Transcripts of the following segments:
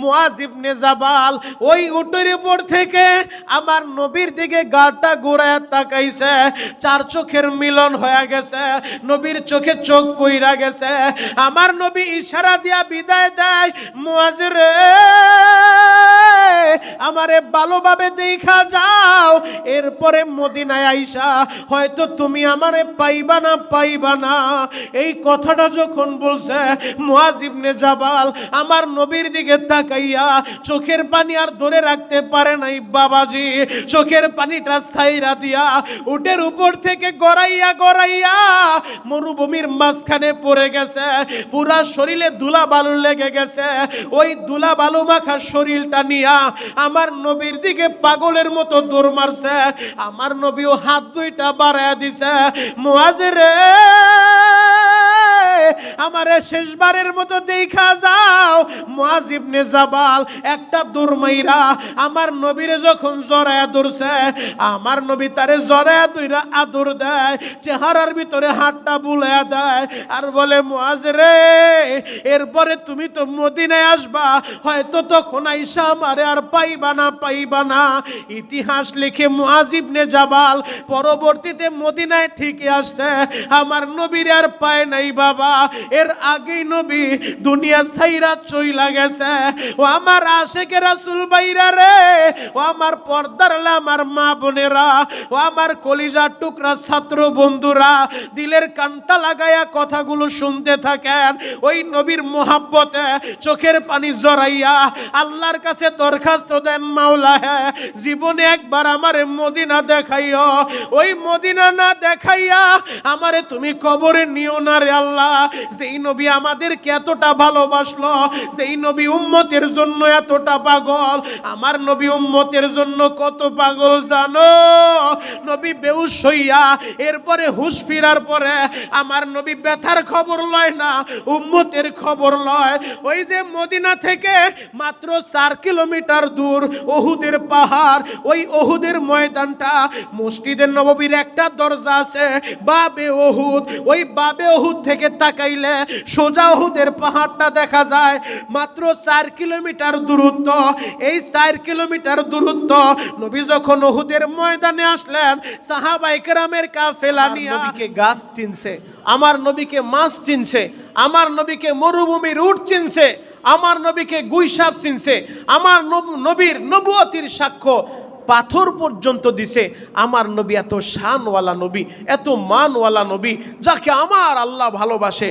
মুয়াজ ইবনে জাবাল ওই উটের উপর থেকে আমার নবীর দিকে গাটা ঘুরায় তাকাইছে। চার চোখের মিলন হয়ে গেছে, নবীর চোখে চোখ পইরা গেছে। আমার নবী ইশারা দিয়া বিদায় দেয়, মুয়াজ রে আমারে ভালোভাবে দেখা যাও, এরপরে মদিনায় আইসা হয়তো তুমি আমারে পাইবা না। এই কথাটা যখন বলছে, মুয়াজ ইবনে জাবাল আমার নবীর দিকে তাকাইয়া চোখের পানি আর ধরে রাখতে পারে নাই বাবাজি, চোখের পানিটা ছাইরা দিয়া উটের উপর থেকে গড়াইয়া মরুভূমির মাঝখানে পড়ে গেছে। পুরা শরীরে ধুলা বালু লেগে গেছে। ওই ধুলা বালু মাখা শরীরটা নিয়া আমার নবীর দিকে পাগলের মতো দৌড় মারছে। আমার নবীও হাত দুইটা বাড়ায়া দিছে, মুয়াজ রে আমারে শেষবারের মতো দেখা যাও। মুয়াজ ইবনে জাবাল একটা দৌড় মাইরা আমার নবীরে যখন জড়ায়া ধরছে, আমার নবী তারে জড়ায়া ধইরা আদর দেয়, চেহারার ভিতরে হাতটা বুলায়া দেয় আর বলে, মুয়াজ রে এরপরে তুমি তো মদিনায় আসবা, হয়তো তখন আইসা আমারে আর পাইবা না। ইতিহাস লিখে মুয়াজ ইবনে জাবাল পরবর্তীতে মদিনায় ঠিকই আসছে, আমার নবীর আর পায় নাই বাবা। এর আগেই নবী দুনিয়া ছাইরা চইলা গেছে। ও আমার আশিকে রাসূল ভাইরা রে, ও আমার পর্দার আমার মা বোনেরা, ও আমার কলিজার টুকরা ছাত্র বন্ধুরা, দিলের কানটা লাগায়া কথাগুলো শুনতে থাকেন। ওই নবীর মোহাব্বতে চোখের পানি জড়াইয়া আল্লাহর কাছে দরখাস্ত দেন, মাওলা হে জীবনে একবার আমারে মদিনা দেখাইও। ওই মদিনা না দেখাইয়া আমারে তুমি কবরে নিও না রে আল্লাহ। যেই নবী আমাদেরকে এতটা ভালোবাসলো, যেই নবী উম্মতের জন্য এতটা পাগল, আমার নবী উম্মতের জন্য কত পাগল জানো? নবী বেহুশ হইয়া এরপরে হুশ ফিরার পরে আমার নবী ব্যথার খবর লয় না, উম্মতের খবর লয়। ওই যে মদিনা থেকে মাত্র 4 কিলোমিটার দূর উহুদের পাহাড়, ওই উহুদের ময়দানটা, মসজিদে নববীর একটা দরজা আছে বাবে উহুদ, ওই বাবে উহুদ থেকে তাকাইলে সোজা উহুদের পাহাড়টা দেখা যায়। মাত্র 4 কিলোমিটার দূরত্ব। এই 4 কিলোমিটার দূরত্ব নবী যখন উহুদের ময়দানে আসলেন, সাহাবায়ে কেরামের কাফেলা নিয়ে নবীকে গাছ চিনছে, আমার নবীকে মাছ চিনছে, আমার নবীকে মরুভূমির উট চিনছে, আমার নবীকে গুইসাপ চিনছে, আমার নবীর নবুয়তির সাক্ষ্য পাথর পর্যন্ত দিছে। আমার নবী এত শানওয়ালা নবী, এত মানওয়ালা নবী, যাকে আমার আল্লাহ ভালোবাসে।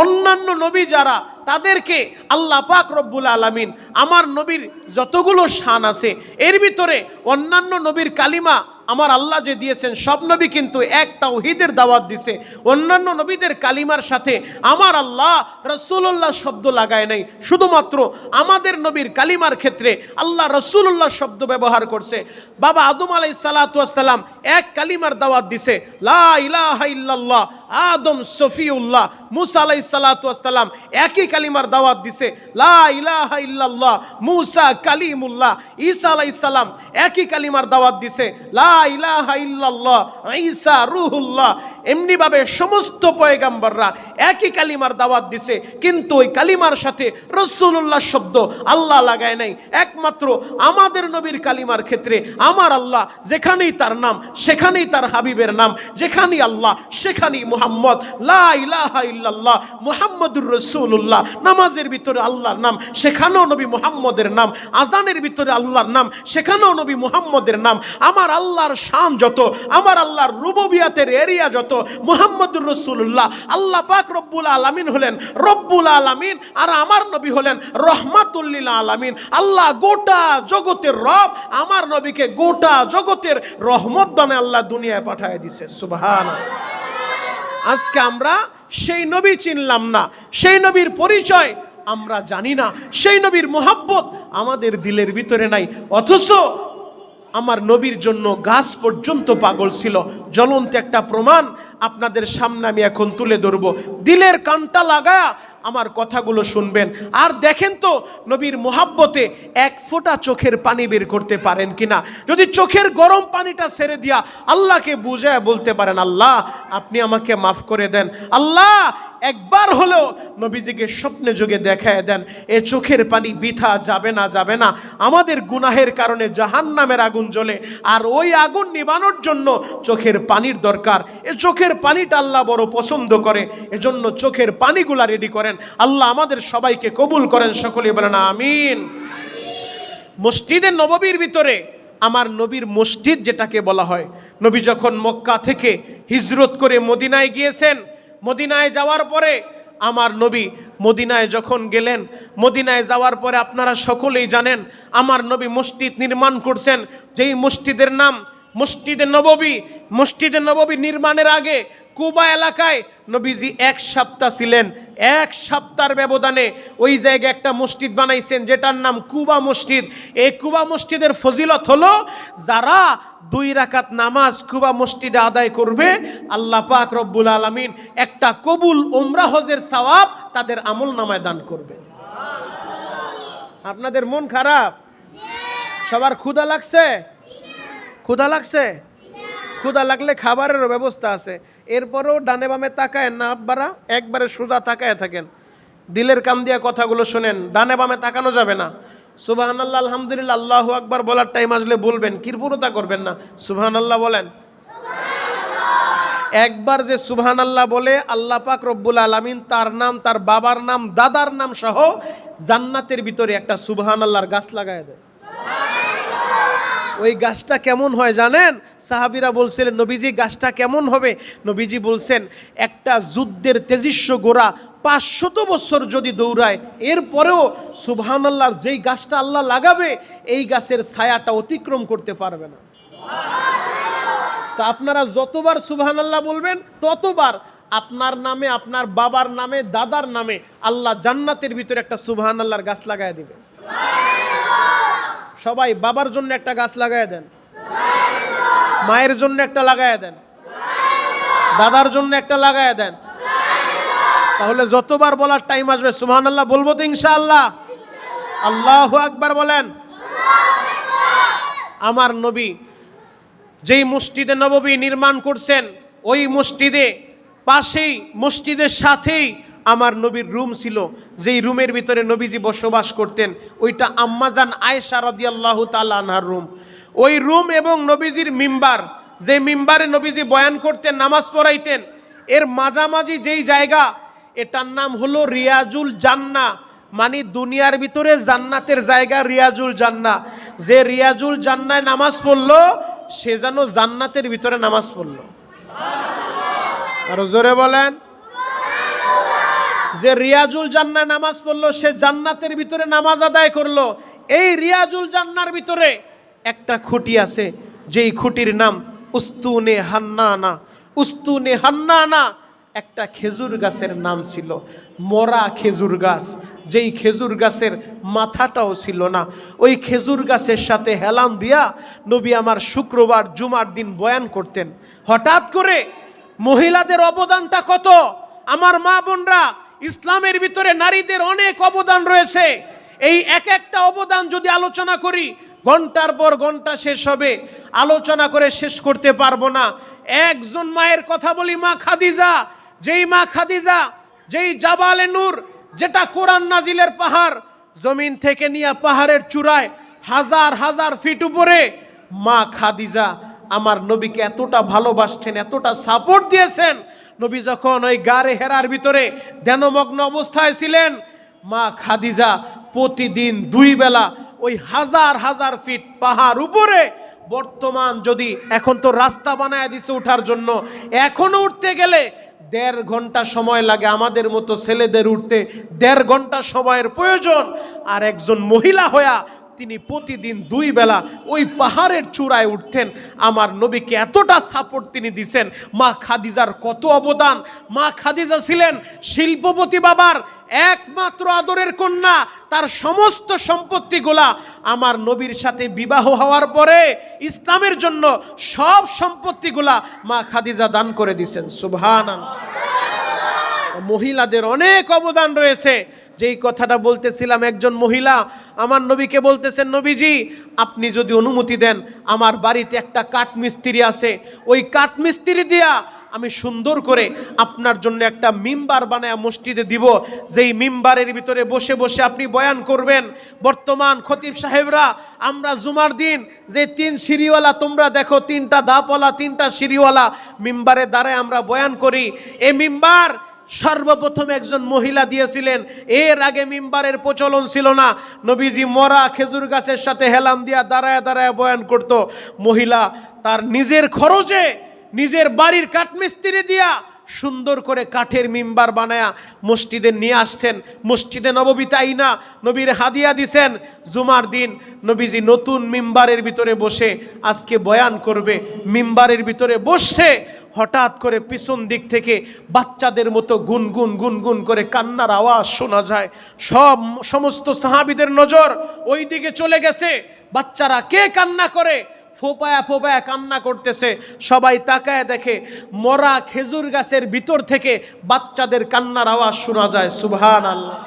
অন্যান্য নবী যারা, তাদেরকে আল্লাহ পাক রব্বুল আলামিন আমার নবীর যতগুলো শান আছে এর ভিতরে অন্যান্য নবীর কালিমা আমার আল্লাহ যে দিয়েছেন, সব নবী কিন্তু এক তাওহীদের দাওয়াত দিছে। অন্যান্য নবীদের কালিমার সাথে আমার আল্লাহ রাসূলুল্লাহ শব্দ লাগায় নাই, শুধুমাত্র আমাদের নবীর কালিমার ক্ষেত্রে আল্লাহ রাসূলুল্লাহ শব্দ ব্যবহার করছে। বাবা আদম আলাইহিস সালাতু ওয়াস সালাম এক কালিমার দাওয়াত দিছে, লা ইলাহা ইল্লাল্লাহ। আদম সফিউল্লাহ, মুসা আলাইহিস সালাতু ওয়াস সালাম একই কালিমার দাওয়াত দিছে, লা ইলাহা ইল্লাল্লাহ। মুসা কালিমুল্লাহ, ঈসা আলাইহিস সালাম একই কালিমার দাওয়াত দিছে, লা ইলাহা ইল্লাল্লাহ। ঈসা রূহুল্লাহ। এমনি ভাবে সমস্ত পয়গাম্বররা একই কালিমার দাওয়াত দিছে, কিন্তু ওই কালিমার সাথে রাসূলুল্লাহ শব্দ আল্লাহ লাগায় নাই। একমাত্র আমাদের নবীর কালিমার ক্ষেত্রে আমার আল্লাহ যেখানেই তার নাম সেখানেই তার হাবিবের নাম, যেখানেই আল্লাহ সেখানেই মুহাম্মদ। লা ইলাহা ইল্লাল্লাহ মুহাম্মাদুর রাসূলুল্লাহ। নামাজের ভিতরে আল্লাহর নাম, সেখানেও নবী মুহাম্মদের নাম। আজানের ভিতরে আল্লাহর নাম, সেখানেও নবী মুহাম্মদের নাম। আমার আল্লাহর শান যত, আমার আল্লাহর রুবুবিয়াতের এরিয়া যত, মুহাম্মদুর রাসূলুল্লাহ। আল্লাহ পাক রব্বুল আলামিন হলেন রব্বুল আলামিন, আর আমার নবী হলেন রহমাতুল লিল আলামিন। আল্লাহ গোটা জগতের রব, আমার নবীকে গোটা জগতের রহমত বানায় আল্লাহ দুনিয়ায় পাঠিয়ে দিয়েছে। সুবহানাল্লাহ। আজকে আমরা সেই নবী চিনলাম না, সেই নবীর পরিচয় আমরা জানি না, সেই নবীর মোহাব্বত আমাদের দিলের ভিতরে নাই। অথচ আমার নবীর জন্য গাছ পর্যন্ত পাগল ছিল। জ্বলন্ত একটা প্রমাণ আপনাদের সামনে আমি এখন তুলে ধরব। দিলের কানটা লাগায়া আমার কথাগুলো শুনবেন। আর দেখেন তো নবীর মোহাব্বতে এক ফোঁটা চোখের পানি বের করতে পারেন কিনা। যদি চোখের গরম পানিটা ছেড়ে দিয়া আল্লাহকে বুঝায় বলতে পারেন, আল্লাহ আপনি আমাকে মাফ করে দেন, আল্লাহ একবার হলেও নবীজিকে স্বপ্নে যোগে দেখায় দেন, এ চোখের পানি বৃথা যাবে না, যাবে না। আমাদের গুনাহের কারণে জাহান্নামের আগুন জ্বলে, আর ওই আগুন নিবানোর জন্য চোখের পানির দরকার। এ চোখের পানিটা আল্লাহ বড় পছন্দ করে, এজন্য চোখের পানিগুলা রেডি করেন। আল্লাহ আমাদের সবাইকে কবুল করেন, সকলেই বলেন আমিন। মসজিদে নববীর ভিতরে আমার নবীর মসজিদ যেটাকে বলা হয়, নবী যখন মক্কা থেকে হিজরত করে মদিনায় গিয়েছেন, মদিনায় যাওয়ার পরে আমার নবী মদিনায় যখন গেলেন, মদিনায় যাওয়ার পরে আপনারা সকলেই জানেন আমার নবী মসজিদ নির্মাণ করছেন, যেই মসজিদের নাম মসজিদে নববী। মসজিদে নববী নির্মাণের আগে কুবা এলাকায় নবীজি 1 সপ্তাহ ছিলেন। 1 সপ্তাহের ব্যবধানে ওই জায়গায় একটা মসজিদ বানাইছেন যেটার নাম কুবা মসজিদ। এই কুবা মসজিদের ফজিলত হলো, যারা 2 রাকাত নামাজ কুবা মসজিদে আদায় করবে, আল্লাহ পাক রব্বুল আলামিন একটা কবুল উমরা হজের সওয়াব তাদের আমল নামায় দান করবে। আপনাদের মন খারাপ? সবার ক্ষুধা লাগছে? ক্ষুধা লাগছে? ক্ষুধা লাগলে খাবারেরও ব্যবস্থা আছে। এরপরেও ডানে বামে তাকায়েন না আব্বারা, একবারে সোজা তাকায় থাকেন, দিলের কান দিয়া কথাগুলো শোনেন, ডানে বামে তাকানো যাবে না। সুবহানাল্লাহ, আলহামদুলিল্লাহ, আল্লাহু আকবার বলার টাইম আসলে বলবেন, কিরপুরতা করবেন না। সুবহানাল্লাহ বলেন। একবার যে সুবহানাল্লাহ বলে, আল্লাহ পাক রব্বুল আলামিন তার নাম, তার বাবার নাম, দাদার নাম সহ জান্নাতের ভিতরে একটা সুবহানাল্লাহর গাছ লাগায় দেয়। ওই গাছটা কেমন হয় জানেন? সাহাবীরা বলছিলেন, নবীজি গাছটা কেমন হবে? নবীজি বলছেন, একটা যুদ্ধের তেজস্ব ঘোড়া 500 বছর যদি দৌড়ায়, এরপরেও সুবহানাল্লাহর যেই গাছটা আল্লাহ লাগাবে, এই গাছের ছায়াটা অতিক্রম করতে পারবে না। তো আপনারা যতবার সুবহানাল্লাহ বলবেন, ততবার আপনার নামে, আপনার বাবার নামে, দাদার নামে আল্লাহ জান্নাতের ভিতরে একটা সুবহানাল্লাহর গাছ লাগায় দিবে। সবাই বাবার জন্য একটা গাছ লাগায় দেন, মায়ের জন্য একটা লাগায় দেন, দাদার জন্য একটা লাগায় দেন। তাহলে যতবার বলার টাইম আসবে সুবহানাল্লাহ বলবো তো ইনশাআল্লাহ। আল্লাহু আকবার বলেন। আমার নবী যেই মসজিদে নববী নির্মাণ করছেন, ওই মসজিদে পাশেই, মসজিদের সাথেই আমার নবীর রুম ছিল, যেই রুমের ভিতরে নবীজি বসবাস করতেন, ওইটা আম্মাজান আয়েশা রাদিয়াল্লাহু তাআলা আনহার রুম। ওই রুম এবং নবীজির মিম্বার, যে মিম্বারে নবীজি বয়ান করতেন, নামাজ পড়াইতেন, এর মাঝামাঝি যেই জায়গা, এটার নাম হলো রিয়াজুল জান্নাহ। মানে দুনিয়ার ভিতরে জান্নাতের জায়গা রিয়াজুল জান্নাহ। যে রিয়াজুল জান্নায় নামাজ পড়লো, সে যেন জান্নাতের ভিতরে নামাজ পড়লো। আরো জোরে বলেন। যে রিয়াজুল জান্নাহ নামাজ পড়লো, সে জান্নাতের ভিতরে নামাজ আদায় করলো। এই রিয়াজুল জান্নার ভিতরে একটা খুঁটি আছে, যেই খুঁটির নাম উস্তুনে হান্নানা। উস্তুনে হান্নানা একটা খেজুর গাছের নাম ছিল, মরা খেজুর গাছ, যেই খেজুর গাছের মাথাটাও ছিল না। ওই খেজুর গাছের সাথে হেলান দিয়া নবী আমার শুক্রবার জুমার দিন বয়ান করতেন। হঠাৎ করে মহিলাদের অবদানটা কত, আমার মা বোনরা, ইসলামের ভিতরে নারীদের অনেক অবদান রয়েছে। এই এক একটা অবদান যদি আলোচনা করি, ঘন্টার পর ঘন্টা শেষ হবে, আলোচনা করে শেষ করতে পারবো না। একজন মায়ের কথা বলি, মা খাদিজা। যেই মা খাদিজা, যেই জাবালে নূর, যেটা কোরআন নাজিলের পাহাড়, জমিন থেকে নিয়ে পাহাড়ের চূড়ায় 1000 1000 ফিট উপরে, মা খাদিজা আমার নবীকে এতটা ভালোবাসছেন, এতটা সাপোর্ট দিয়েছেন। নবী যখন ওই গারে হেরার ভিতরে ধ্যানমগ্ন অবস্থায় ছিলেন, মা খাদিজা প্রতিদিন 2 বেলা ওই 1000 1000 ফিট পাহাড় উপরে, বর্তমান যদি এখন তো রাস্তা বানায় দিছে ওঠার জন্য, এখনো উঠতে গেলে 1.5 ঘন্টা সময় লাগে। আমাদের মতো ছেলেদের উঠতে 1.5 ঘন্টা সময়ের প্রয়োজন। আর একজন মহিলা হইয়া তিনি প্রতিদিন 2 বেলা ওই পাহাড়ের চূড়ায় উঠতেন। আমার নবীকে এতটা সাপোর্ট তিনি দিছেন। মা খাদিজার কত অবদান। মা খাদিজা ছিলেন শিল্পপতি বাবার একমাত্র আদরের কন্যা। তার সমস্ত সম্পত্তিগুলা আমার নবীর সাথে বিবাহ হওয়ার পরে ইসলামের জন্য সব সম্পত্তিগুলা মা খাদিজা দান করে দিয়েছেন। সুবহানাল্লাহ। মহিলাদের অনেক অবদান রয়েছে। যেই কথাটা বলতেছিলাম, একজন মহিলা আমার নবীকে বলতেছেন, নবীজি আপনি যদি অনুমতি দেন, আমার বাড়িতে একটা কাঠমিস্ত্রি আছে, ওই কাঠমিস্ত্রি দিয়া আমি সুন্দর করে আপনার জন্য একটা মিম্বার বানায় মসজিদে দিব, যেই মিম্বারের ভিতরে বসে বসে আপনি বয়ান করবেন। বর্তমান খতিব সাহেবরা আমরা জুমার দিন যে 3 সিঁড়িওয়ালা, তোমরা দেখো 3টা ধাপওয়ালা 3টা সিঁড়িওয়ালা মিম্বারে দাঁড়ায় আমরা বয়ান করি। এই মিম্বার সর্বপ্রথম একজন মহিলা দিয়েছিলেন। এর আগে মিম্বারের প্রচলন ছিল না। নবীজি মরা খেজুর গাছের সাথে হেলান দিয়া দাঁড়ায় দাঁড়ায় বয়ান করত। মহিলা তার নিজের খরচে নিজের বাড়ির কাঠমিস্ত্রি দিয়া সুন্দর করে কাঠের মিম্বার বানায়া মসজিদে নিয়ে আসছেন। মসজিদে নববীতে আইনা নবীর হাদিয়া দিছেন। জুমার দিন নবীজি নতুন মিম্বারের ভিতরে বসে আজকে বয়ান করবে। মিম্বারের ভিতরে বসছে, হঠাৎ করে পিছন দিক থেকে বাচ্চাদের মতো গুনগুন গুনগুন করে কান্নার আওয়াজ শোনা যায়। সমস্ত সাহাবীদের নজর ওই দিকে চলে গেছে। বাচ্চারা কে কান্না করে, ফোপায়া ফোপায়া কান্না করতেছে। সবাই তাকায় দেখে মরা খেজুর গাছের ভিতর থেকে বাচ্চাদের কান্নার আওয়াজ শোনা যায়। সুবহানাল্লাহ।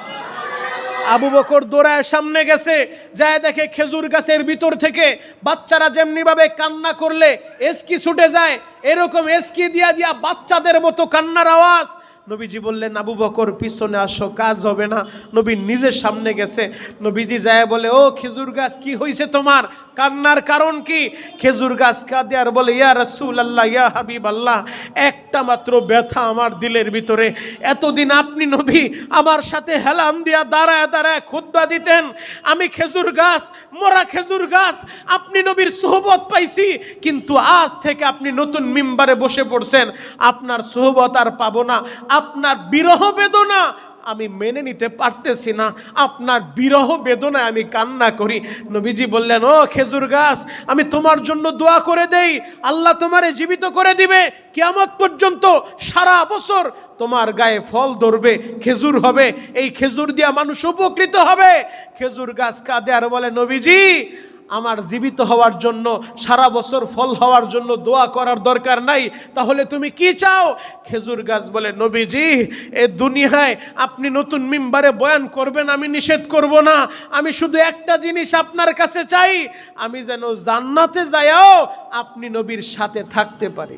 আবু বকর দৌড়ায় সামনে গেছে, যায় দেখে খেজুর গাছের ভিতর থেকে বাচ্চারা যেমনি ভাবে কান্না করলে এসকি ছুটে যায়, এরকম এসকি দিয়া দিয়া বাচ্চাদের মতো কান্নার আওয়াজ। নবীজি বললেন, আবু বকর পিছনে আসো, কাজ হবে না। নবী নিজের সামনে গেছে। নবীজি যায় বলে, ও খেজুর গাছ কি হয়েছে তোমার, কান্নার কারণ কি? খেজুর গাছ কাঁদে আর বলে, ইয়া রাসূলুল্লাহ, ইয়া হাবিবাল্লাহ, একটা মাত্র ব্যথা আমার দিলের ভিতরে। এতদিন আপনি নবী আমার সাথে হেলান দিয়া দাঁড়ায় দাঁড়ায় খুতবা দিতেন। আমি খেজুর গাছ, মরা খেজুর গাছ, আপনি নবীর সোহবত পাইছি, কিন্তু আজ থেকে আপনি নতুন মিম্বারে বসে পড়ছেন, আপনার সোহবত আর পাবো না। আপনার বিরহ বেদনা আমি মেনে নিতে পারতেছি না, আপনার বিরহ বেদনায় আমি কান্না করি। নবীজি বললেন, ও খেজুর গাছ, আমি তোমার জন্য দোয়া করে দেই, আল্লাহ তোমারে জীবিত করে দিবে। কিয়ামত পর্যন্ত সারা বছর তোমার গায়ে ফল ধরবে, খেজুর হবে, এই খেজুর দিয়া মানুষ উপকৃত হবে। খেজুর গাছ কাঁদে আর বলে, নবীজি আমার জীবিত হওয়ার জন্য, সারা বছর ফল হওয়ার জন্য দোয়া করার দরকার নাই, তাহলে তুমি কি চাও? খেজুর গাছ বলে, নবীজি এই দুনিয়ায় আপনি নতুন মিম্বারে বয়ান করবেন, আমি নিষেধ করব না, আমি শুধু একটা জিনিস আপনার কাছে চাই, আমি যেন জান্নাতে যাইও আপনি নবীর সাথে থাকতে পারি।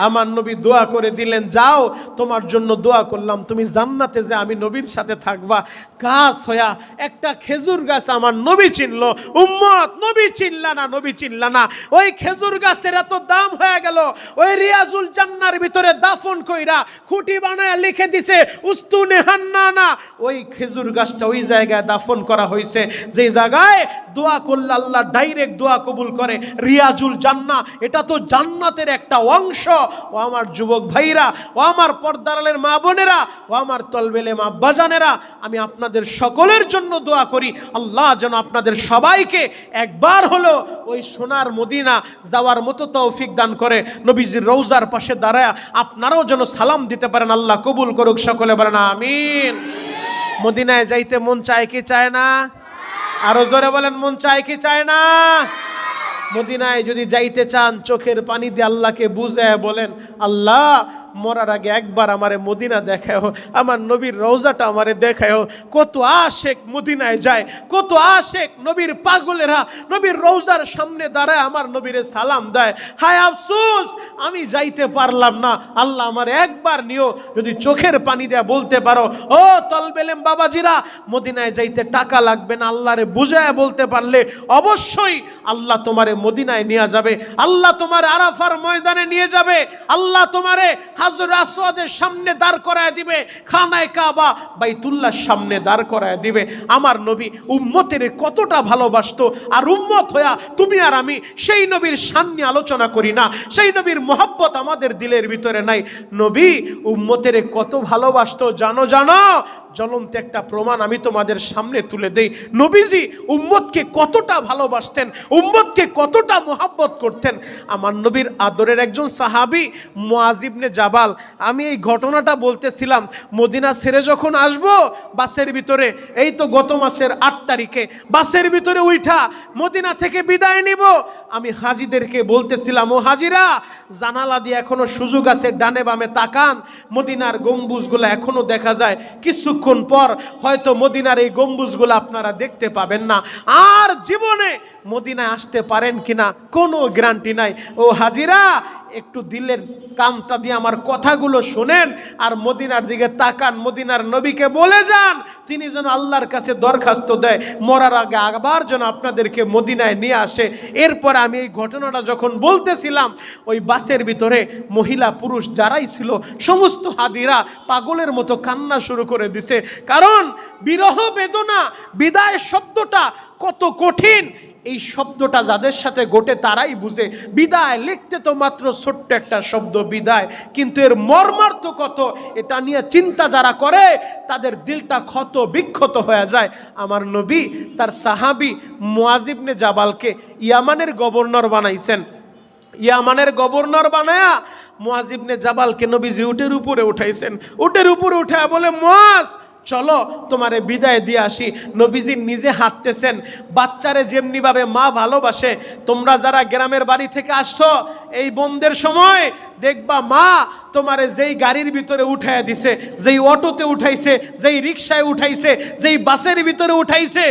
আমার নবী দোয়া করে দিলেন, যাও তোমার জন্য দোয়া করলাম, তুমি জান্নাতে যে আমি নবীর সাথে থাকবা। গাছ হইয়া একটা খেজুর গাছ আমার নবী চিনলো। উম্মত নবী চিনলা না, নবী চিনলা না। ওই খেজুর গাছের এত দাম হয়ে গেল, ওই রিয়াজুল জান্নার ভিতরে দাফন কইরা খুঁটি বানায়া লিখে দিছে উস্তুনে হান্নানা। ওই খেজুর গাছটা ওই জায়গায় দাফন করা হয়েছে যে জায়গায় দোয়া করলে আল্লাহ ডাইরেক্ট দোয়া কবুল করে। রিয়াজুল জান্নাহ, এটা তো জান্নাতের একটা অংশ। ও আমার যুবক ভাইরা, ও আমার পর্দারালের মা বোনেরা, ও আমার তলবেলে মা বাজানেরা, আমি আপনাদের সকলের জন্য দোয়া করি, আল্লাহ যেন আপনাদের সবাইকে একবার হলো ওই সোনার মদিনা যাওয়ার মতো তৌফিক দান করে। নবীজির রওজার পাশে দাঁড়ায় আপনারাও যেন সালাম দিতে পারেন। আল্লাহ কবুল করুক, সকলে বলেন আমিন। মদিনায় যাইতে মন চায় কি চায় না? আরো জোরে বলেন, মন চায় কি চায় না? মদিনায় যদি যাইতে চান, চোখের পানি দিয়ে আল্লাহকে বুঝায় বলেন, আল্লাহ মরার আগে একবার আমারে মদিনা দেখাও, আমার নবীর রওজাটা আমারে দেখাও। কত আশেক মদিনায় যায়, কত আশেক নবীর পাগলেরা নবীর রওজার সামনে দাঁড়ায় আমার নবীরে সালাম দেয়। হায় আফসোস আমি যাইতে পারলাম না, আল্লাহ আমার একবার নিও। যদি চোখের পানি দেয়া বলতে পারো, ও তলবেলেম বাবাজিরা, মদিনায় যাইতে টাকা লাগবে না, আল্লাহরে বুঝায় বলতে পারলে অবশ্যই আল্লাহ তোমারে মদিনায় নিয়ে যাবে। আল্লাহ তোমার আরাফার ময়দানে নিয়ে যাবে। আল্লাহ তোমারে হাজর আসওয়াদের সামনে দাঁড় করায় দিবে, খানায়ে কাবা বাইতুল্লাহর সামনে দাঁড় করায় দিবে। আমার নবী উম্মতের কতটা ভালোবাসতো, আর উম্মত হইয়া তুমি আর আমি সেই নবীর শান নিয়ে আলোচনা করি না, সেই নবীর মহব্বত আমাদের দিলের ভিতরে নাই। নবী উম্মতের কত ভালোবাসতো জানো? জ্বলন্ত একটা প্রমাণ আমি তোমাদের সামনে তুলে দেই। নবীজি উম্মতকে কতটা ভালোবাসতেন, উম্মতকে কতটা মোহাব্বত করতেন। আমার নবীর আদরের একজন সাহাবী মুআজ ইবনে জাবাল, আমি এই ঘটনাটা বলতেছিলাম, মদিনা ছেড়ে যখন আসবো বাসের ভিতরে, এই তো গত মাসের 8 তারিখে বাসের ভিতরে উঠা মদিনা থেকে বিদায় নিব, আমি হাজীদেরকে বলতেছিলাম, ও হাজীরা, জানালা দিয়ে এখনো সুযোগ আছে, ডানে বামে তাকান, মদিনার গম্বুজগুলো এখনো দেখা যায়, কিছুক্ষণ পর হয়তো মদিনার এই গম্বুজগুলো আপনারা দেখতে পাবেন না, আর জীবনে মদিনায় আসতে পারেন কিনা কোনো গ্যারান্টি নাই। ও হাজীরা, একটু দিলের কানটা দিয়ে আমার কথাগুলো শোনেন আর মদিনার দিকে তাকান, মদিনার নবীকে বলে যান তিনি যেন আল্লাহর কাছে দরখাস্ত দেয় মরার আগে আবার যেন আপনাদেরকে মদিনায় নিয়ে আসে। এরপর আমি এই ঘটনাটা যখন বলতেছিলাম, ওই বাসের ভিতরে মহিলা পুরুষ যারাই ছিল সমস্ত হাদিরা পাগলের মতো কান্না শুরু করে দিছে, কারণ বিরহ বেদনা, বিদায় শব্দটা কত কঠিন এই শব্দটা যাদের সাথে ঘটে তারাই বুঝে। বিদায় লিখতে তো মাত্র ছোট্ট একটা শব্দ বিদায়, কিন্তু এর মর্মার্থ কত এটা নিয়ে চিন্তা যারা করে তাদের দিলটা ক্ষত বিক্ষত হয়ে যায়। আমার নবী তার সাহাবী মুআজ ইবনে জাবালকে ইয়ামানের গভর্নর বানাইছেন। ইয়ামানের গভর্নর বানায়া মুআজ ইবনে জাবালকে নবীজি উটের উপরে উঠাইছেন। উটের উপরে উঠে বলে, মুআজ চলো তোমারে বিদায় দিয়ে আসি। নবীজি নিজে হাঁটতেছেন, বাচ্চারে যেমনি ভাবে মা ভালোবাসে, তোমরা যারা গ্রামের বাড়ি থেকে আসছো এই বন্ধের সময় দেখবা মা তোমারে যেই গাড়ির ভিতরে উঠাইয়া দিছে, যেই অটোতে উঠাইছে, যেই রিক্সায় উঠাইছে, যেই বাসের ভিতরে উঠাইছে,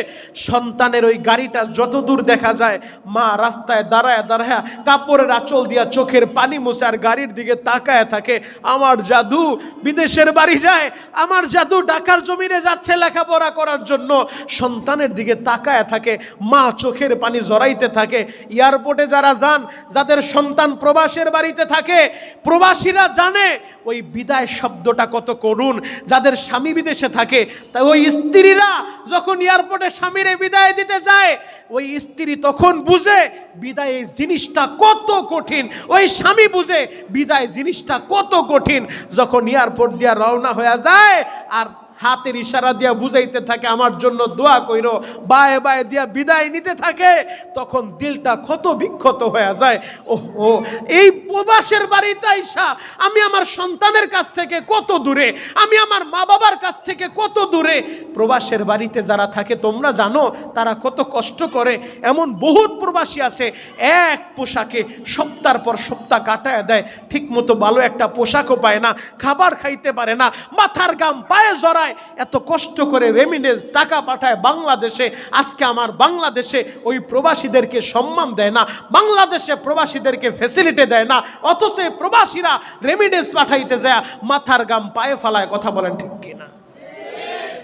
সন্তানের ওই গাড়িটা যত দূর দেখা যায় মা রাস্তায় দাঁড়ায় দাঁড়ায় কাপড়ের আঁচল দিয়া চোখের পানি মুছে আর গাড়ির দিকে তাকায় থাকে। আমার জাদু বিদেশের বাড়ি যায়, আমার জাদু ঢাকার জমিনে যাচ্ছে লেখাপড়া করার জন্য, সন্তানের দিকে তাকায় থাকে, মা চোখের পানি জড়াইতে থাকে। এয়ারপোর্টে যারা যান, যাদের সন্তান প্রবাসের বাড়িতে থাকে, প্রবাসীরা জানে ওই বিদায় শব্দটা কত করুণ। যাদের স্বামী বিদেশে থাকে, তাই ওই স্ত্রীরা যখন এয়ারপোর্টে স্বামীরে বিদায় দিতে যায়, ওই স্ত্রী তখন বুঝে বিদায় এই জিনিসটা কত কঠিন, ওই স্বামী বুঝে বিদায় জিনিসটা কত কঠিন। যখন এয়ারপোর্ট দিয়া রওনা হয়ে যায় আর হাতের ইশারা দিয়া বুঝাইতে থাকে আমার জন্য দোয়া কইরো, বায়ে বায়ে দিয়া বিদায় নিতে থাকে, তখন দিলটা ক্ষত বিক্ষত হয়ে যায়। ওহো, এই প্রবাসের বাড়িতে আইসা আমি আমার সন্তানের কাছ থেকে কত দূরে, আমি আমার মা বাবার কাছ থেকে কত দূরে। প্রবাসের বাড়িতে যারা থাকে তোমরা জানো তারা কত কষ্ট করে। এমন বহুত প্রবাসী আছে এক পোশাকে সপ্তাহ পর সপ্তাহ কাটায় দেয়, ঠিক মতো ভালো একটা পোশাকও পায় না, খাবার খাইতে পারে না, মাথার গাম পায়ে জড়ায়, এত কষ্ট করে রেমিটেন্স টাকা পাঠায় বাংলাদেশে। আজকে আমার বাংলাদেশে ওই প্রবাসীদেরকে সম্মান দেয় না, বাংলাদেশে প্রবাসীদেরকে ফ্যাসিলিটি দেয় না, অথচ প্রবাসীরা রেমিটেন্স পাঠাইতে যায় মাথার গাম পায়ে ফেলায়। কথা বলেন ঠিক কিনা?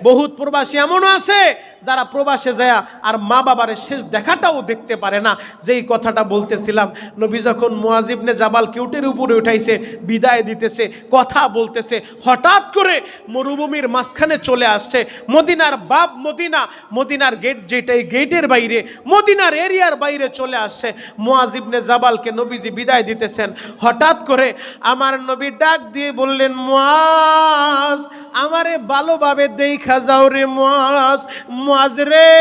বহুত প্রবাসী এমনও আছে যারা প্রবাসে যায় আর মা বাবার শেষ দেখাটাও দেখতে পারে না। যেই কথাটা বলতেছিলাম, নবী যখন মুআজ ইবনে জাবাল উটের উপরে উঠাইছে, বিদায় দিতেছে, কথা বলতেছে, হঠাৎ করে মরুভূমির মাঝখানে চলে আসছে। মদিনার বাপ মদিনা, মদিনার গেট যেটা, এই গেটের বাইরে, মদিনার এরিয়ার বাইরে চলে আসছে। মুআজ ইবনে জাবালকে নবীজি বিদায় দিতেছেন, হঠাৎ করে আমার নবী ডাক দিয়ে বললেন, মুআজ আমারে ভালোভাবে দেখা যাও রে মুআজ, মুআজ রে,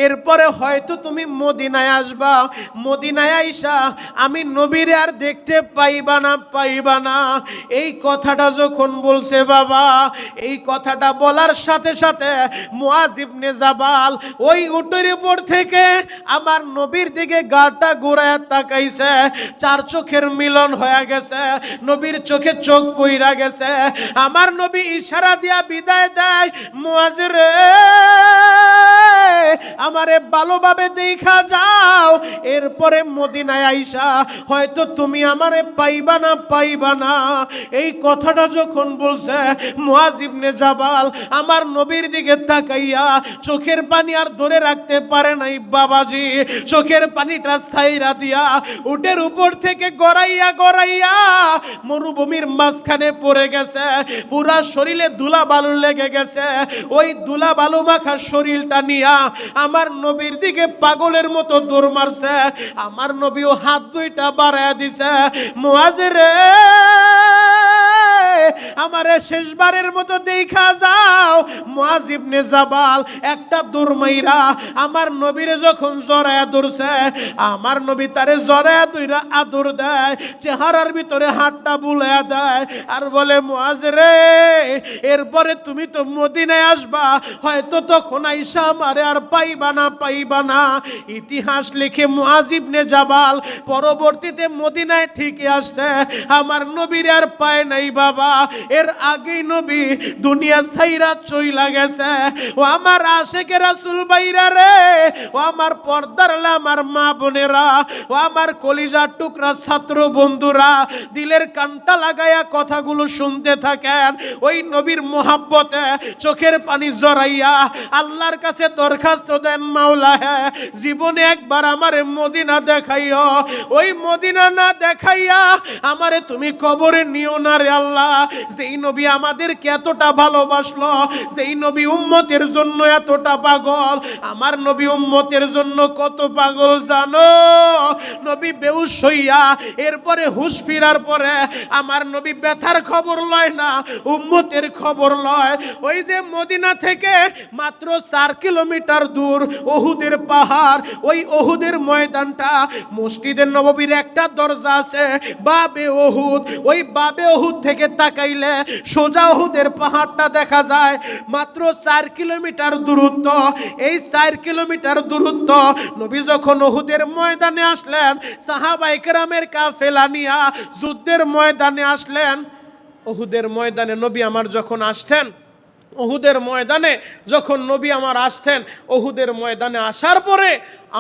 এরপরে হয়তো তুমি মদিনায় আসবা, মদিনায় আইসা আমি নবীরে আর দেখতে পাইবা না। এই কথাটা যখন বলছে বাবা, এই কথাটা বলার সাথে সাথে মুআজ ইবনে জাবাল ওই উটের উপর থেকে আমার নবীর দিকে গাটা ঘুরায় তাকাইছে। চার চোখের মিলন হয়ে গেছে, নবীর চোখে চোখ পইরা গেছে। আমার নবী ইশারা দিয়া বিদায় দেয়, মুআজ রে আমারে ভালোভাবে দেখা যাও, এরপরে মদিনায় আইসা হয়তো তুমি আমারে পাইবা না। এই কথাটা যখন বলছে, মুআজ ইবনে জাবাল আমার নবীর দিকে তাকাইয়া চোখের পানি আর ধরে রাখতে পারে নাই বাবাজি, চোখের পানিটা ছাইরা দিয়া উটের উপর থেকে গড়াইয়া মরুভূমির মাঝখানে পড়ে গেছে। পুরা শরীরে ধুলা বালু লেগে গেছে। ওই ধুলা বালু মাখা শরীরটা নিয়া আমার নবীর দিকে পাগলের মতো দৌড় মারছে। আমার নবীও হাত দুইটা বাড়ায়া দিছে, মুআজ রে আমারে শেষবারের মতো দেখা যাও। মুআজ ইবনে জাবাল একটা দৌড় মাইরা আমার নবীরে যখন জড়ায়া ধরছে, আমার নবী তারে জড়ায়া ধইরা আদর দেয়, চেহারার ভিতরে হাতটা বুলায়া দেয় আর বলে, মুআজ রে, এরপরে তুমি তো মদিনায় আসবা, হয়তো তখন আইসা আমারে আর পাইবা না। ইতিহাস লিখে মুআজ ইবনে জাবাল পরবর্তীতে মদিনায় ঠিকই আসছে, আমার নবীর আর পায় নাই বাবা। এর আগেই নবী দুনিয়া ছাইরা চইলা গেছে। ও আমার আশিকে রাসূল ভাইরা রে, ও আমার পর্দার আমার মা বোনেরা, ও আমার কলিজার টুকরা ছাত্র বন্ধুরা, দিলের কানটা লাগায়া কথাগুলো শুনতে থাকেন। ওই নবীর মোহাব্বতে চোখের পানি জড়াইয়া আল্লাহর কাছে দরখাস্ত দেন, মাওলা হে, জীবনে একবার আমারে মদিনা দেখাইও। ওই মদিনা না দেখাইয়া আমারে তুমি কবরে নিও না রে আল্লাহ। যেই নবী আমাদেরকে এতটা ভালোবাসলো, যেই নবী উম্মতের জন্য এতটা পাগল, আমার নবী উম্মতের জন্য কত পাগল জানো? নবী বেহুশ হইয়া এরপরে হুশ ফিরার পরে আমার নবী ব্যথার খবর লয় না, উম্মতের খবর লয়। ওই যে মদিনা থেকে মাত্র 4 কিলোমিটার দূর উহুদের পাহাড়, ওই উহুদের ময়দানটা, মসজিদে নববীর একটা দরজা আছে বাবে উহুদ, ওই বাবে উহুদ থেকে তাকাইলে সোজা উহুদের পাহাড়টা দেখা যায়। মাত্র 4 কিলোমিটার দূরত্ব। এই 4 কিলোমিটার দূরত্ব নবী যখন উহুদের ময়দানে আসলেন, সাহাবায়ে কেরামের কাফেলা নিয়া যুদ্ধের ময়দানে আসলেন। উহুদের ময়দানে নবী আমার যখন আসছেন, উহুদের ময়দানে যখন নবী আমার আসছেন, উহুদের ময়দানে আসার পরে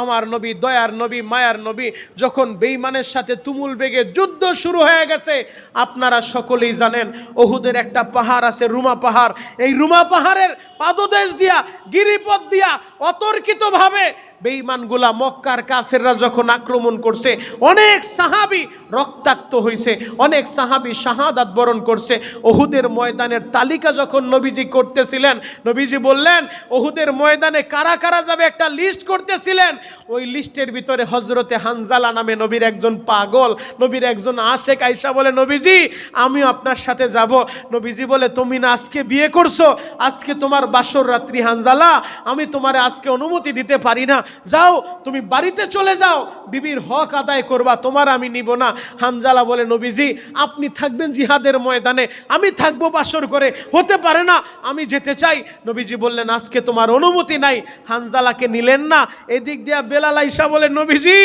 আমার নবী, দয়ার নবী, মায়ার নবী, যখন বেঈমানের সাথে তুমুল বেগে যুদ্ধ শুরু হয়ে গেছে। আপনারা সকলেই জানেন উহুদের একটা পাহাড় আছে, রুমা পাহাড়। এই রুমা পাহাড়ের পাদদেশ দিয়া, গিরিপথ দিয়া অতর্কিতভাবে বেঈমানগুলা, মক্কার কাফেররা যখন আক্রমণ করছে, অনেক সাহাবী রক্তাক্ত হয়েছে, অনেক সাহাবী শাহাদাত বরণ করছে। উহুদের ময়দানের তালিকা যখন নবীজি করতেছিলেন, নবীজি বললেন, উহুদের ময়দানে কারা কারা যাবে একটা লিস্ট করতেছিলেন। ওই লিস্টের ভিতরে হযরতে হানজালা নামে নবীর একজন পাগল, নবীর একজন আশেক আয়েশা বলে, নবীজি আমিও আপনার সাথে যাব। নবীজি বলে, তুমি না আজকে বিয়ে করছো, আজকে তোমার বাসর রাত্রি হানজালা, আমি তোমারে আজকে অনুমতি দিতে পারি না, যাও তুমি বাড়িতে চলে যাও, বিবির হক আদায় করবা, তোমার আমি নিব না। হানজালা বলে, নবীজি আপনি থাকবেন জিহাদের ময়দানে, আমি থাকবো বাসর করে, হতে পারে না, আমি যেতে চাই। নবীজি বললেন, আজকে তোমার অনুমতি নাই। হানজালাকে নিলেন না। এদিক দিয়া বেলাল আয়েশা বলে, নবীজি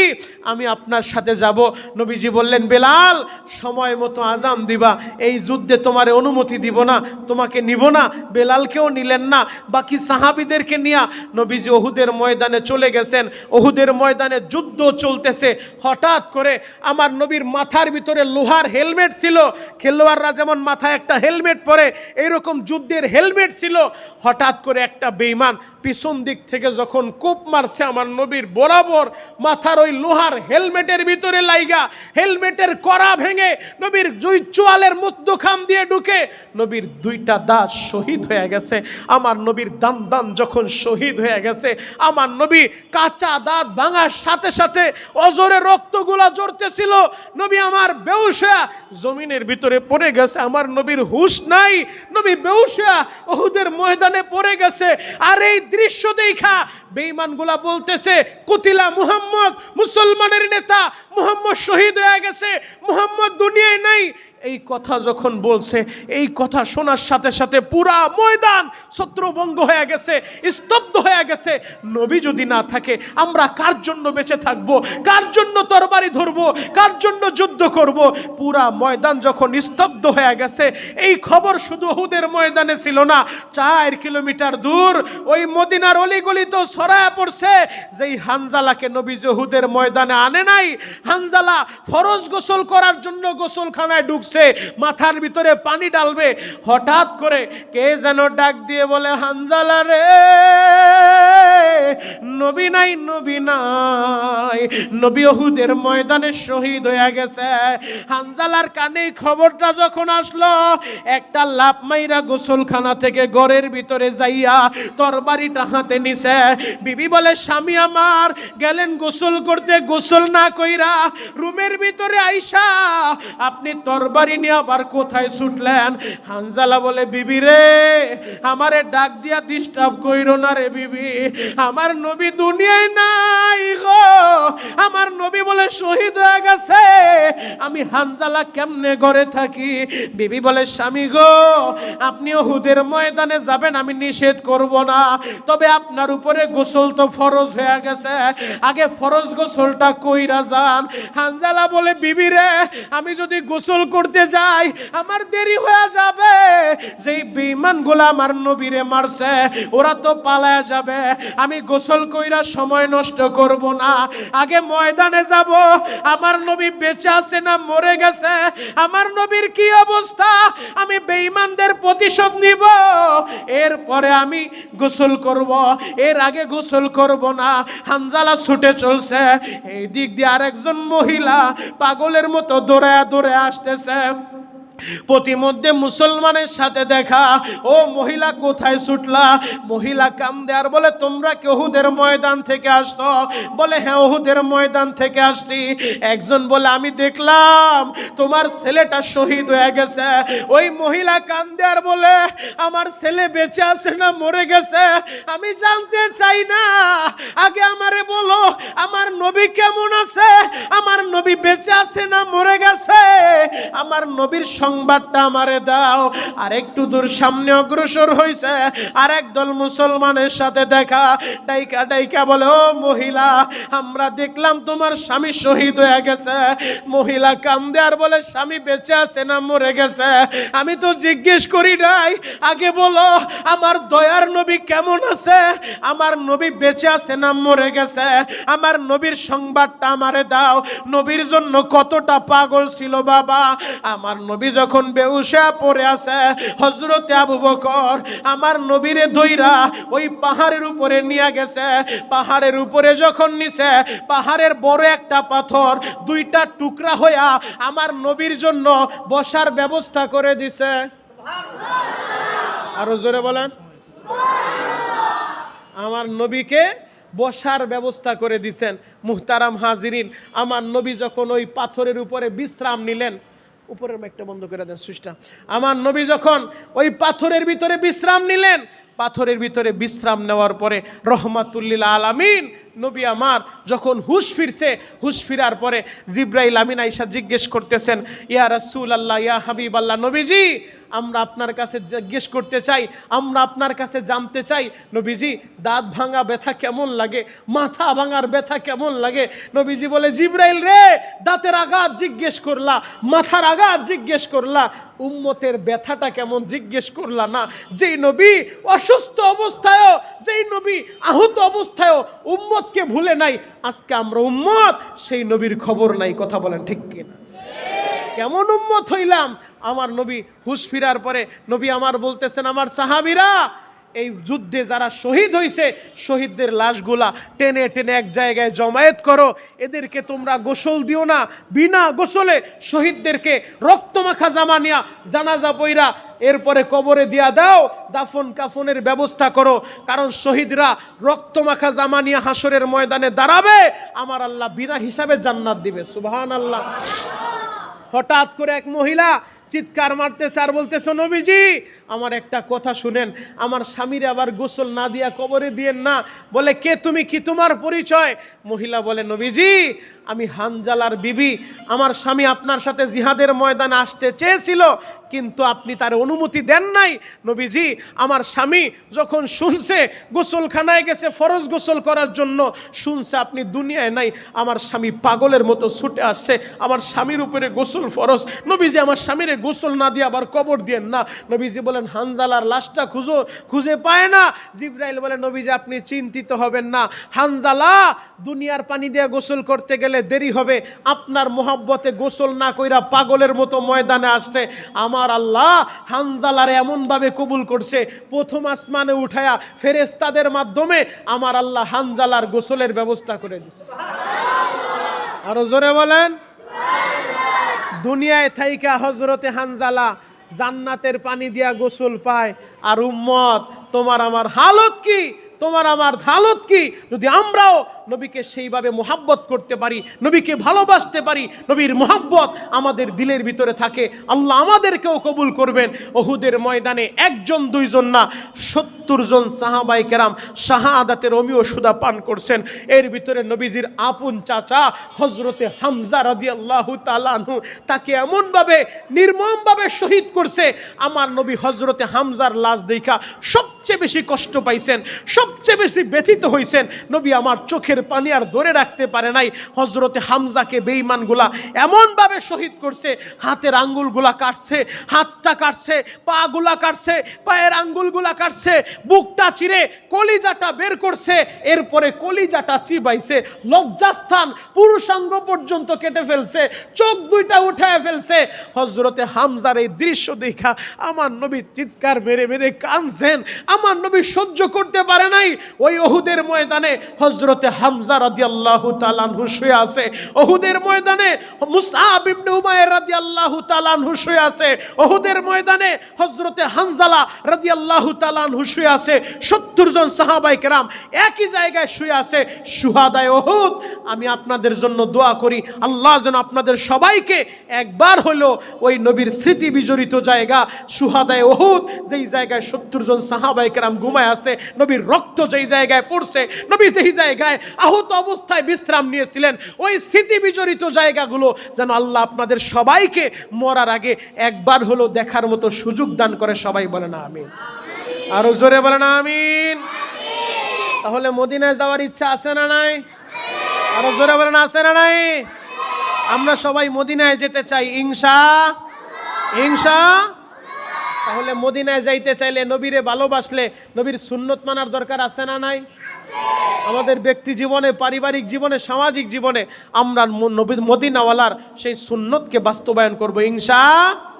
আমি আপনার সাথে যাব। নবীজি বললেন, বেলাল সময় মতো আজান দিবা, এই যুদ্ধে তোমার অনুমতি দিব না, তোমাকে নিব না। বেলালকেও নিলেন না। বাকি সাহাবীদেরকে নিয়ে নবীজি উহুদের ময়দানে চলে গেছেন। উহুদের ময়দানে যুদ্ধ চলতেছে। হঠাৎ করে আমার নবীর মাথার ভিতরে লোহার হেলমেট ছিল, খেলোয়াড়রা যেমন মাথায় একটা হেলমেট পরে, এইরকম যুদ্ধের হেলমেট ছিল। হঠাৎ করে একটা বেঈমান পিছন দিক থেকে যখন কোপ মারছে আমার নবীর বরাবর মাথার ওই লোহার হেলমেটের ভিতরে লাইগা, হেলমেটের কড়া ভেঙে নবীর দুই চোয়ালের মধ্যখান দিয়ে ঢুকে নবীর দুইটা দাঁত শহীদ হয়ে গেছে। আমার নবীর দান যখন শহীদ হয়ে গেছে, আমার নবী কাঁচা দাঁত ভাঙার সাথে সাথে অজরে রক্তগুলা ঝরতেছিল। নবী আমার বেহুশ হয়ে জমিনের ভিতরে পড়ে গেছে, আমার নবীর হুঁশ নাই, নবী বেহুশ হয়ে উহুদের ময়দানে পড়ে গেছে। আর এই দৃশ্য দেখা বেঈমানগুলা বলতেছে, কুতিলা মুহাম্মদ, মুসলমানের নেতা মুহাম্মদ শহীদ হয়ে গেছে, মুহাম্মদ দুনিয়ায় নাই। এই কথা যখন বলছে, এই কথা শোনার সাথে সাথে পুরা ময়দান ছত্রভঙ্গ হয়ে গেছে, স্তব্ধ হয়ে গেছে। নবী যদি না থাকে আমরা কার জন্য বেঁচে থাকব, কার জন্য তরবারি ধরব, কার জন্য যুদ্ধ করব? পুরা ময়দান যখন স্তব্ধ হয়ে গেছে, এই খবর শুধু উহুদের ময়দানে ছিল না, 4 কিলোমিটার দূর ওই মদিনার অলিগলিতেও ছড়ায়া পড়ছে। যেই হানজালাকে নবী উহুদের ময়দানে আনে নাই, হানজালা ফরজ গোসল করার জন্য গোসলখানায় ঢুকছে, মাথার ভিতরে পানি ডালবে। হঠাৎ করে কে যেন ডাক দিয়ে বলে, হানজালা রে, নবী নাই, নবী নাই, নবী উহুদের ময়দানে শহীদ হয়ে গেছে। হানজালার কানে খবরটা যখন আসলো, একটা লাফ মাইরা গোসলখানা থেকে ঘরের ভিতরে যাইয়া তরবারিটা হাতে নিছে। বিবি বলে, স্বামী আমার গেলেন গোসল করতে, গোসল না কইরা রুমের ভিতরে আইসা আপনি তরবারি তরবারি নিয়ে আবার কোথায় ছুটলেন? হানজালা বলে, বিবি রে, আমারে ডাক দিয়া ডিস্টার্ব কইরো না রে বিবি, আমার নবী দুনিয়ায় নাই গো, আমার নবী বলে শহীদ হয়ে গেছে, আমি হানজালা কেমনে ঘরে থাকি? বিবি বলে, স্বামী গো, আপনি উহুদের ময়দানে যাবেন, আমি নিষেধ করব না, তবে আপনার উপরে গোসল তো ফরজ হয়ে গেছে, আগে ফরজ গোসলটা কইরা যান। হানজালা বলে, বিবি রে, আমি যদি গোসল করতে যাই আমার দেরি হয়ে যাবে, যেই বেঈমানগুলো আমার নবীরে মারছে ওরা তো পালায়া যাবে, আমি গোসল কইরা সময় নষ্ট করব না, আগে ময়দানে যাব, আমার নবী বেঁচে আছে না মরে গেছে, আমার নবীর কি অবস্থা, আমি বেঈমানদের প্রতিশোধ নিব, এরপরে আমি গোসল করব, এর আগে গোসল করব না। হানজালা ছুটে চলছে, এই দিক দিয়ে আরেকজন মহিলা পাগলের মতো দৌড়ায় দৌড়ায় আসতেছে। প্রতিমধ্যে মুসলমানের সাথে দেখা, ও মহিলা কোথায় ছুটলা? মহিলা কান্দে আর বলে, তোমরা কি উহুদের ময়দান থেকে আসছো? বলে, হ্যাঁ উহুদের ময়দান থেকে আসছি। একজন বলে, আমি দেখলাম তোমার ছেলেটা শহীদ হয়ে গেছে। ওই মহিলা কান্দে আর বলে, আমার ছেলে বেঁচে আছে না মরে গেছে আমি জানতে চাই না, আগে আমারে বলো আমার নবী কেমন আছে, আমার নবী বেঁচে আছে না মরে গেছে, আমার নবীর সংবাদটা আমারে দাও। আর একটু দূর সামনে অগ্রসর হইছে, আর একদল মুসলমানের সাথে দেখা, ডাইকা ডাইকা বলে, ও মহিলা, আমরা দেখলাম তোমার স্বামী শহীদ হয়ে গেছে। মহিলা কান্দে আর বলে, স্বামী বেঁচে আছে না মরে গেছে আমি তো জিজ্ঞেস করি নাই, আগে বলো আমার দয়ার নবী কেমন আছে, আমার নবী বেঁচে আছে না মরে গেছে, আমার নবীর সংবাদটা আমারে দাও। নবীর জন্য কতটা পাগল ছিল বাবা। আমার নবী যখন বেহুশা পড়ে আছে, হযরতে আবু বকর আমার নবীরে ধইরা ওই পাহাড়ের উপরে নিয়ে গেছে। পাহাড়ের উপরে যখন নিছে, পাহাড়ের বড় একটা পাথর দুইটা টুকরা হইয়া আমার নবীর জন্য বসার ব্যবস্থা করে দিছে। আরো জোরে বলেন, আমার নবীকে বসার ব্যবস্থা করে দিছেন। মুহতারাম হাজিরিন, আমার নবী যখন ওই পাথরের উপরে বিশ্রাম নিলেন, উপরের মাইকটা বন্ধ করে দেন সুইচটা। আমার নবী যখন ওই পাথরের ভিতরে বিশ্রাম নিলেন, পাথরের ভিতরে বিশ্রাম নেওয়ার পরে রহমাতুল্লিল আলামিন নবী আমার যখন হুশ ফিরছে, হুশ ফিরার পরে জিব্রাইল আমিন আয়েশা জিজ্ঞেস করতেছেন, ইয়া রাসূলুল্লাহ, ইয়া হাবিবাল্লাহ, নবীজি আমরা আপনার কাছে জিজ্ঞেস করতে চাই, আমরা আপনার কাছে জানতে চাই, নবীজি দাঁত ভাঙা ব্যথা কেমন লাগে, মাথা ভাঙার ব্যথা কেমন লাগে? নবীজি বলে, জিব্রাইল রে, দাঁতের আঘাত জিজ্ঞেস করলা, মাথার আঘাত জিজ্ঞেস করলা, উম্মতের ব্যথাটা কেমন জিজ্ঞেস করলা না? যেই নবী অসুস্থ অবস্থায়ও, যেই নবী আহত অবস্থায়ও উম্মতকে ভুলে নাই, আজকে আমরা উম্মত, সেই নবীর খবর নাই। কথা বলেন ঠিক কিনা? কেমন উম্মত হইলাম? আমার নবী হুশ ফিরার পরে নবী আমার বলতেছেন, আমার সাহাবীরা, এই যুদ্ধে যারা শহীদ হয়েছে শহীদদের লাশগুলা টেনে টেনে এক জায়গায় জমায়েত করো, এদেরকে তোমরা গোসল দিও না, বিনা গোসলে শহীদদেরকে রক্তমাখা জামা নিয়া জানাজা পইরা এরপরে কবরে দিয়া দাও, দাফন কাফনের ব্যবস্থা করো, কারণ শহীদরা রক্তমাখা জামা নিয়ে হাসরের ময়দানে দাঁড়াবে, আমার আল্লাহ বিনা হিসাবে জান্নাত দিবে। সুবহানাল্লাহ। হঠাৎ করে এক মহিলা চিৎকার মারতেছে আর বলতেছে, নবীজি আমার একটা কথা শুনেন, আমার স্বামীর আবার গোসল না দিয়া কবরে দিয়েন না। বলে, কে তুমি, কি তোমার পরিচয়? মহিলা বলে, নবীজি আমি হানজালার বিবি, আমার স্বামী আপনার সাথে জিহাদের ময়দানে আসতে চেয়েছিল, কিন্তু আপনি তার অনুমতি দেন নাই। নবীজি আমার স্বামী যখন শুনছে গোসলখানায় গেছে ফরজ গোসল করার জন্য, শুনছে আপনি দুনিয়ায় নাই, আমার স্বামী পাগলের মতো ছুটে আসছে, আমার স্বামীর উপরে গোসল ফরজ, নবীজি আমার স্বামীরে গোসল না দিয়ে আবার কবর দিয়েন না। নবীজি বলেন, হানজালার লাশটা খুঁজে পায় না। জিব্রাইল বলে, নবীজি আপনি চিন্তিত হবেন না, হানজালা দুনিয়ার পানি দিয়ে গোসল করতে গেলে দেরি হবে, আপনার মোহাব্বতে গোসল না কইরা পাগলের মতো ময়দানে আসছে, আমার আল্লাহ হানজালারে এমন ভাবে কবুল করছে, প্রথম আসমানে উঠায়া ফেরেশতাদের মাধ্যমে আমার আল্লাহ হানজালার গোসলের ব্যবস্থা করে দিচ্ছে। আরো জোরে বলেন, দুনিয়ায় থাইকা হযরতে হানজালা জান্নাতের পানি দিয়া গোসল পায়, আর উম্মত তোমার আমার হালত কি? তোমার আমার হালত কি যদি আমরাও নবীকে সেইভাবে মোহাব্বত করতে পারি, নবীকে ভালোবাসতে পারি, নবীর মোহাব্বত আমাদের দিলের ভিতরে থাকে, আল্লাহ আমাদেরকেও কবুল করবেন। উহুদের ময়দানে একজন দুইজন না 70 জন সাহাবায়ে কেরাম শাহাদাতের অমীয় সুধা পান করছেন। এর ভিতরে নবীজির আপন চাচা হযরতে হামজা রাদিয়াল্লাহু তাআলা আনহু তাকে এমনভাবে নির্মমভাবে শহীদ করছে, আমার নবী হযরতে হামজার লাশ দেখা সবচেয়ে বেশি কষ্ট পাইছেন, সবচেয়ে বেশি ব্যথিত হইছেন। নবী আমার চোখের পানি আর ধরে রাখতে পারে নাই। হযরতে হামজাকে বেঈমানগুলা এমনভাবে শহীদ করছে, হাতের আঙ্গুলগুলা কাটছে, হাতটা কাটছে, পাগুলা কাটছে, পায়ের আঙ্গুলগুলা কাটছে, বুকটা চিরে কলিজাটা বের করছে, এরপরে কলিজাটা চিবাইছে, লজ্জাস্থান পুরুষাঙ্গ পর্যন্ত কেটে ফেলছে, চোখ দুইটা উঠায় ফেলছে। হযরতে হামজার এই দৃশ্য দেখা আমার নবী চিৎকার মেরে মেরে কাঁদছেন। আমার নবী সহ্য করতে পারে নাই। ওই উহুদের ময়দানে হযরতে হামজা রাদিয়াল্লাহু তাআলা আনহু শুয়ে আছে। উহুদের ময়দানে মুসআব ইবনে উমাইর রাদিয়াল্লাহু তাআলা আনহু শুয়ে আছে। উহুদের ময়দানে হযরতে হানজালা রাদিয়াল্লাহু তাআলা আনহু শুয়ে আছে। 70 জন সাহাবায়ে কেরাম একই জায়গায় শুয়ে আছে। শুহাদায়ে উহুদ, আমি আপনাদের জন্য দোয়া করি আল্লাহ যেন আপনাদের সবাইকে একবার হলো ওই নবীর স্মৃতি বিজড়িত জায়গা শুহাদায়ে উহুদ, যেই জায়গায় 70 জন সাহাবায়ে কেরাম ঘুমায় আছে, নবীর রক্ত যেই জায়গায় পড়ছে, নবী যেই জায়গায় আহত অবস্থায় বিশ্রাম নিয়েছিলেন, ওই স্মৃতি বিজড়িত জায়গাগুলো যেন আল্লাহ আপনাদের সবাইকে মরার আগে একবার হলো দেখার মতো সুযোগ দান করে। সবাই বলে না আমিন, আরো জোরে বলে না আমিন। তাহলে মদিনায় যাওয়ার ইচ্ছা আছে না নাই? আরো জোরে বলে না আছে না নাই? আমরা সবাই মদিনায় যেতে চাই ইনশাআল্লাহ। তাহলে মদিনায় যাইতে চাইলে, নবীরে ভালোবাসলে নবীর সুন্নত মানার দরকার আছে না নাই? আমাদের ব্যক্তি জীবনে, পারিবারিক জীবনে, সামাজিক জীবনে আমরা নবীর মদিনাওয়ালার সেই সুন্নতকে বাস্তবায়ন করব ইনশাআল্লাহ।